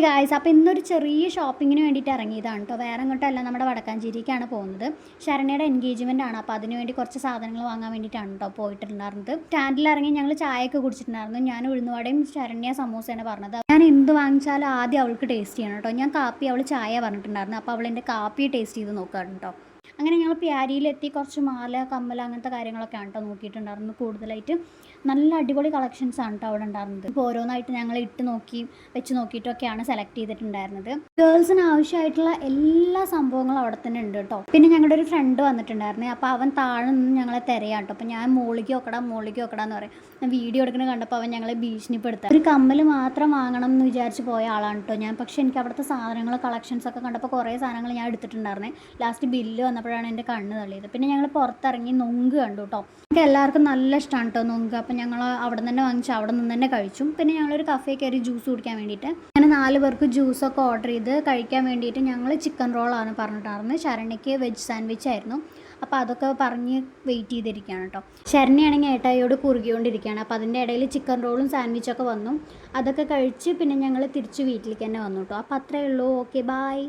Guys, അപ്പോൾ ഇന്നൊരു ചെറിയ ഷോപ്പിങ്ങിന് വേണ്ടിയിട്ട് ഇറങ്ങിയതാണ് കേട്ടോ. വേറെ എങ്ങോട്ടല്ല, നമ്മുടെ വടക്കാഞ്ചേരിക്കാണ് പോകുന്നത്. ശരണ്യയുടെ എൻഗേജ്മെൻ്റ് ആണ്. അപ്പോൾ അതിന് വേണ്ടി കുറച്ച് സാധനങ്ങൾ വാങ്ങാൻ വേണ്ടിയിട്ടാണ് കേട്ടോ പോയിട്ടുണ്ടായിരുന്നത്. സ്റ്റാൻഡിൽ ഇറങ്ങി ഞങ്ങൾ ചായയൊക്കെ കുടിച്ചിട്ടുണ്ടായിരുന്നു. ഞാൻ ഉഴുന്നുവടയും ശരണ്യ സമൂസയാണ് പറഞ്ഞത്. ഞാൻ എന്ത് വാങ്ങിച്ചാലും ആദ്യം അവൾക്ക് ടേസ്റ്റ് ചെയ്യണം കേട്ടോ. ഞാൻ കാപ്പി, അവൾ ചായ പറഞ്ഞിട്ടുണ്ടായിരുന്നു. അപ്പോൾ അവൾ എൻ്റെ കാപ്പി ടേസ്റ്റ് ചെയ്ത് നോക്കാറുണ്ട് കേട്ടോ. അങ്ങനെ ഞങ്ങൾ പ്യാരിയിലെത്തി. കുറച്ച് മാല, കമ്മൽ, അങ്ങനത്തെ കാര്യങ്ങളൊക്കെയാണ് കേട്ടോ നോക്കിയിട്ടുണ്ടായിരുന്നത്. കൂടുതലായിട്ട് നല്ല അടിപൊളി കളക്ഷൻസ് ആണ് കേട്ടോ അവിടെ ഉണ്ടായിരുന്നത്. ഇപ്പോൾ ഓരോന്നായിട്ട് ഞങ്ങൾ ഇട്ട് നോക്കി വെച്ച് നോക്കിയിട്ടൊക്കെയാണ് സെലക്ട് ചെയ്തിട്ടുണ്ടായിരുന്നത്. ഗേൾസിന് ആവശ്യമായിട്ടുള്ള എല്ലാ സംഭവങ്ങളും അവിടെ തന്നെ ഉണ്ട് കേട്ടോ. പിന്നെ ഞങ്ങളുടെ ഒരു ഫ്രണ്ട് വന്നിട്ടുണ്ടായിരുന്നു. അപ്പോൾ അവൻ താഴെ നിന്ന് ഞങ്ങളെ തിരയാം കേട്ടോ. അപ്പോൾ ഞാൻ മോളിക്ക് നോക്കടാന്ന് പറയും. ഞാൻ വീഡിയോ എടുക്കുന്നത് കണ്ടപ്പോൾ അവൻ ഞങ്ങളെ ഭീഷണിപ്പെടുത്താം. ഒരു കമ്മൽ മാത്രം വാങ്ങണം എന്ന് വിചാരിച്ച് പോയ ആളാണ് കേട്ടോ ഞാൻ. പക്ഷേ എനിക്ക് അവിടുത്തെ സാധനങ്ങൾ, കളക്ഷൻസ് ഒക്കെ കണ്ടപ്പോൾ കുറേ സാധനങ്ങൾ ഞാൻ എടുത്തിട്ടുണ്ടായിരുന്നേ. ലാസ്റ്റ് ബില്ല് വന്നപ്പോഴാണ് എൻ്റെ കണ്ണ് തള്ളിയത്. പിന്നെ ഞങ്ങൾ പുറത്തിറങ്ങി നൊങ്ക് കണ്ടു കേട്ടോ. എനിക്ക് എല്ലാവർക്കും നല്ല ഇഷ്ടമാണ് കേട്ടോ നൊങ്ക്. അപ്പം ഞങ്ങൾ അവിടെ നിന്ന് തന്നെ വാങ്ങിച്ചു, അവിടെ നിന്ന് തന്നെ കഴിച്ചു. പിന്നെ ഞങ്ങളൊരു കഫേ കയറി ജ്യൂസ് കുടിക്കാൻ വേണ്ടിയിട്ട് അങ്ങനെ 4 പേർക്ക് ജ്യൂസൊക്കെ ഓർഡർ ചെയ്ത് കഴിക്കാൻ വേണ്ടിയിട്ട് ഞങ്ങൾ ചിക്കൻ റോളാണ് പറഞ്ഞിട്ടായിരുന്നത്. ശരണ്യയ്ക്ക് വെജ് സാൻഡ്വിച്ച് ആയിരുന്നു. അപ്പോൾ അതൊക്കെ പറഞ്ഞ് വെയിറ്റ് ചെയ്തിരിക്കുകയാണ് കേട്ടോ. ശരണ്യാണെങ്കിൽ ഏട്ടായിയോട് കുറുകിക്കൊണ്ടിരിക്കുകയാണ്. അപ്പോൾ അതിൻ്റെ ഇടയിൽ ചിക്കൻ റോളും സാൻഡ്വിച്ചൊക്കെ വന്നു. അതൊക്കെ കഴിച്ച് പിന്നെ ഞങ്ങൾ തിരിച്ച് വീട്ടിലേക്ക് തന്നെ വന്നു കേട്ടോ. അപ്പോൾ അത്രയേ ഉള്ളൂ. Okay, by.